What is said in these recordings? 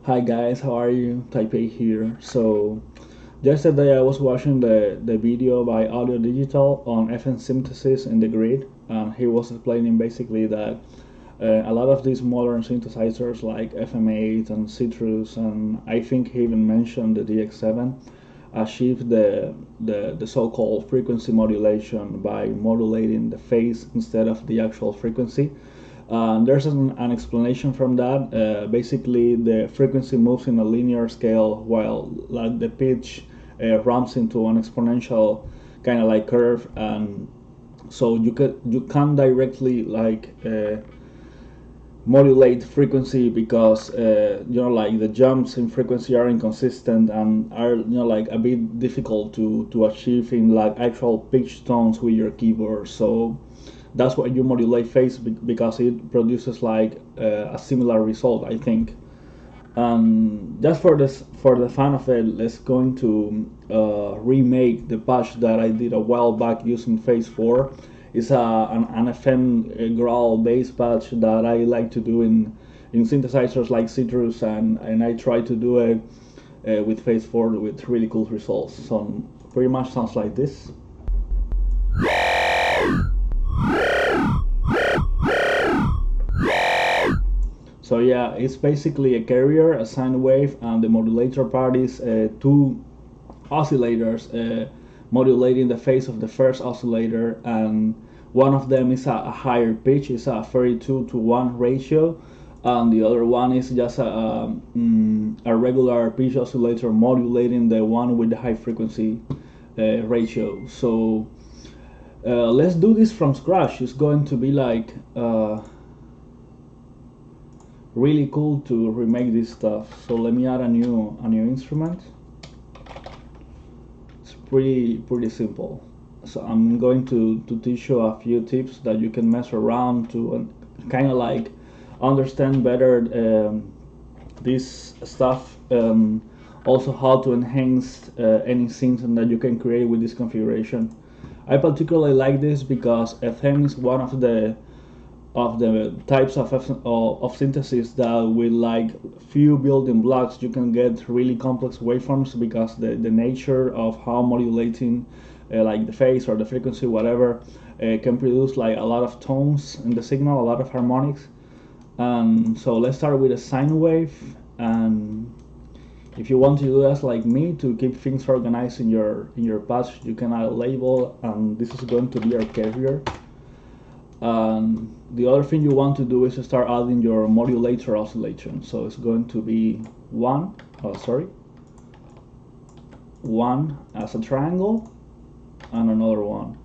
Hi guys, how are you? Taipei here. So yesterday I was watching the video by Audio Digital on FM synthesis in the grid, and he was explaining basically that a lot of these modern synthesizers like FM8 and Citrus, and I think he even mentioned the DX7, achieve the so-called frequency modulation by modulating the phase instead of the actual frequency. There's an explanation from that. Basically, the frequency moves in a linear scale while like the pitch ramps into an exponential kind of like curve, and so you can't directly modulate frequency because like the jumps in frequency are inconsistent and are like a bit difficult to achieve in like actual pitch tones with your keyboard. So that's why you modulate phase because it produces like a similar result, I think. Just for the fun of it, let's going to remake the patch that I did a while back using phase 4. It's an FM growl bass patch that I like to do in synthesizers like Citrus, and I try to do it with phase 4 with really cool results. So pretty much sounds like this. So yeah, it's basically a carrier, a sine wave, and the modulator part is two oscillators modulating the phase of the first oscillator, and one of them is a higher pitch, it's a 32:1 ratio, and the other one is just a regular pitch oscillator modulating the one with the high frequency ratio. So let's do this from scratch. It's going to be like really cool to remake this stuff. So let me add a new instrument. It's pretty simple. So I'm going to teach you a few tips that you can mess around to kind of like understand better this stuff. Also how to enhance any scenes that you can create with this configuration. I particularly like this because FM is one of the types of synthesis that with like few building blocks you can get really complex waveforms because the nature of how modulating like the phase or the frequency whatever can produce like a lot of tones in the signal, a lot of harmonics. And so let's start with a sine wave, and if you want to do that like me to keep things organized in your patch, you can add a label, and this is going to be our carrier. The other thing you want to do is to start adding your modulator oscillation. So it's going to be one as a triangle and another one.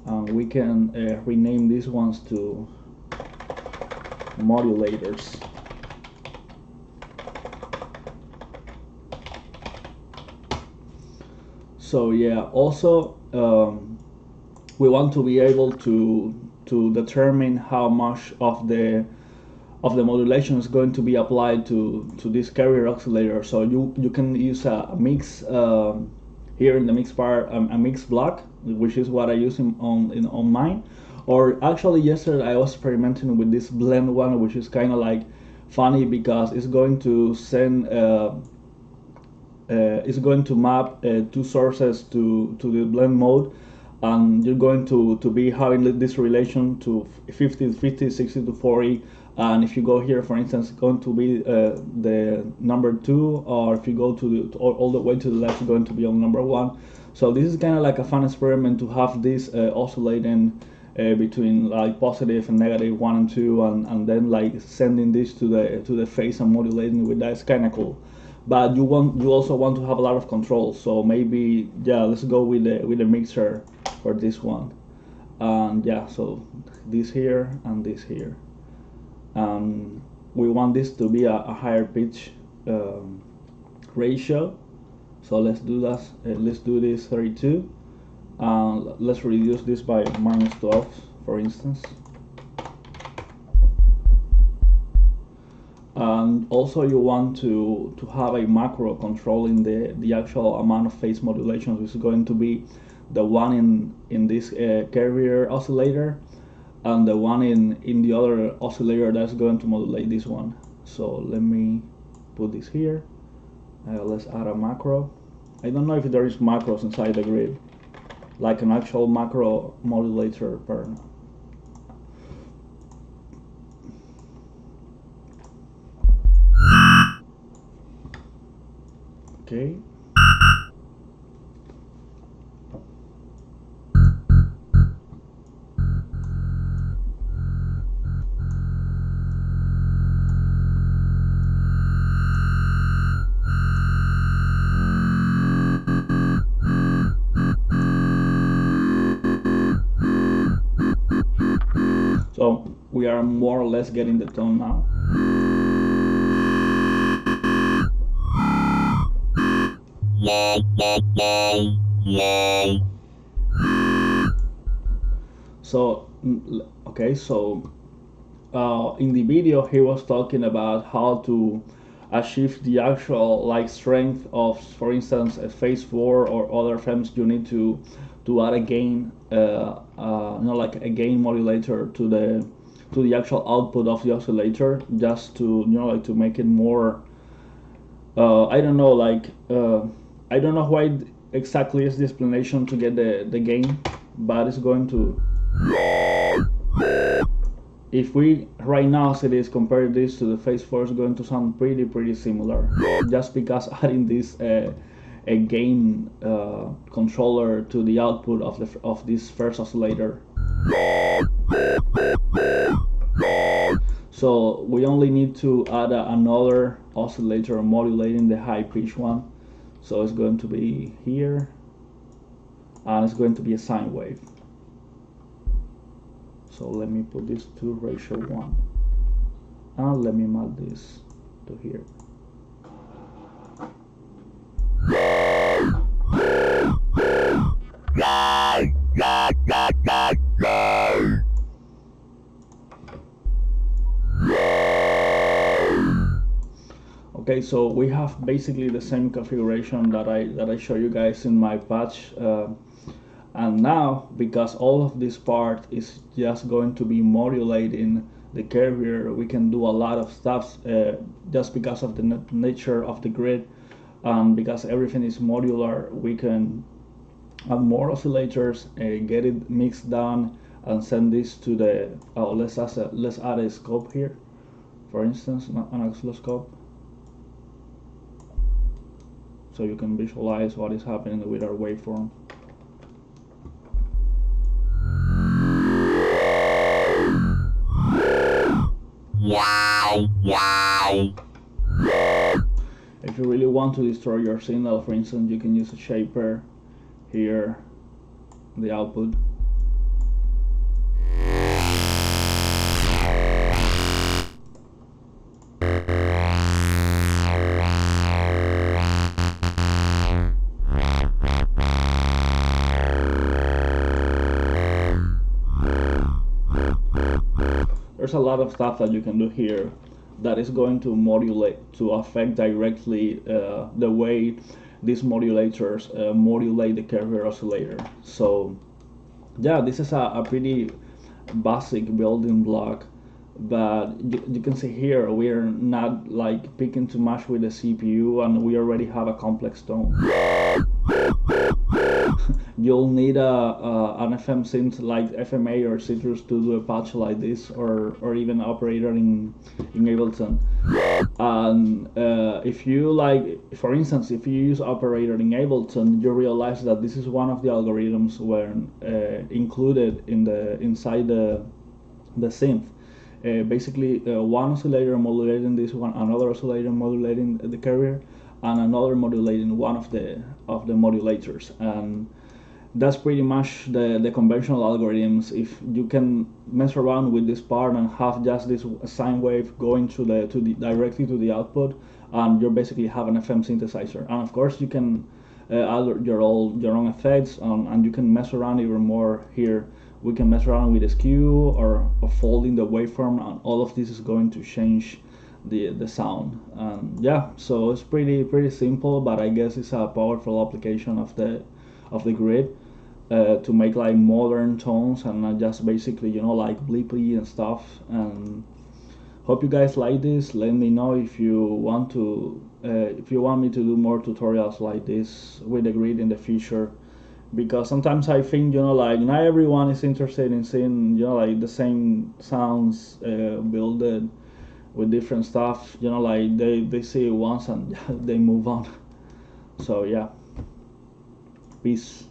And we can rename these ones to modulators. So yeah, also we want to be able to determine how much of the modulation is going to be applied to this carrier oscillator. So you can use a mix here in the mix part, a mix block, which is what I use on mine. Or actually yesterday I was experimenting with this blend one, which is kind of like funny because it's going to send it's going to map two sources to the blend mode, and you're going to be having this relation to 50-50, 60-40, and if you go here, for instance, it's going to be the number 2, or if you go to all the way to the left, it's going to be on number 1. So this is kind of like a fun experiment to have this oscillating between like positive and negative 1 and 2, and then like sending this to the phase and modulating with that. It's kind of cool. But you also want to have a lot of control. So maybe let's go with the mixer for this one. And yeah, so this here and this here. We want this to be a higher pitch ratio. So let's do that. Let's do this 32. Let's reduce this by -12, for instance. And also you want to have a macro controlling the actual amount of phase modulations, which is going to be the one in this carrier oscillator, and the one in the other oscillator that's going to modulate this one. So let me put this here. Let's add a macro. I don't know if there is macros inside the grid, like an actual macro modulator per. Okay. So we are more or less getting the tone now. So okay, so in the video he was talking about how to achieve the actual like strength of, for instance, a phase 4 or other frames. You need to add a gain, like a gain modulator to the actual output of the oscillator, just to like to make it more. I don't know, like I don't know why exactly is the explanation to get the gain, but it's going to. If we right now see this, compare this to the phase 4, it's going to sound pretty similar, just because adding this a gain controller to the output of this first oscillator. So we only need to add another oscillator modulating the high pitch one. So it's going to be here, and it's going to be a sine wave. So let me put this to ratio 1, and let me map this to here. Okay, so we have basically the same configuration that I show you guys in my patch. And now, because all of this part is just going to be modulating the carrier, we can do a lot of stuff just because of the nature of the grid, and because everything is modular, we can add more oscillators, get it mixed down, and send this to the. Let's add a scope here, for instance, an oscilloscope, so you can visualize what is happening with our waveform. If you really want to destroy your signal, for instance, you can use a shaper here, the output. There's a lot of stuff that you can do here that is going to modulate, to affect directly the way these modulators modulate the carrier oscillator. So yeah, this is a pretty basic building block, but you can see here we're not like picking too much with the CPU, and we already have a complex tone. You'll need an FM synth like FMA or Citrus to do a patch like this, or even operator in Ableton. And if you like, for instance, if you use operator in Ableton, you realize that this is one of the algorithms when included inside the synth. Basically, one oscillator modulating this one, another oscillator modulating the carrier, and another modulating one of the modulators. And that's pretty much the conventional algorithms. If you can mess around with this part and have just this sine wave going directly to the output, and you basically have an FM synthesizer. And of course, you can add your own effects, and you can mess around even more here. We can mess around with the skew or folding the waveform, and all of this is going to change the sound. Yeah, so it's pretty simple, but I guess it's a powerful application of the grid to make like modern tones and not just basically like bleepy and stuff. And Hope you guys like this. Let me know if you want to if you want me to do more tutorials like this with the grid in the future, because sometimes I think, like, not everyone is interested in seeing, like, the same sounds builded with different stuff. Like, they see it once and they move on. So yeah, peace.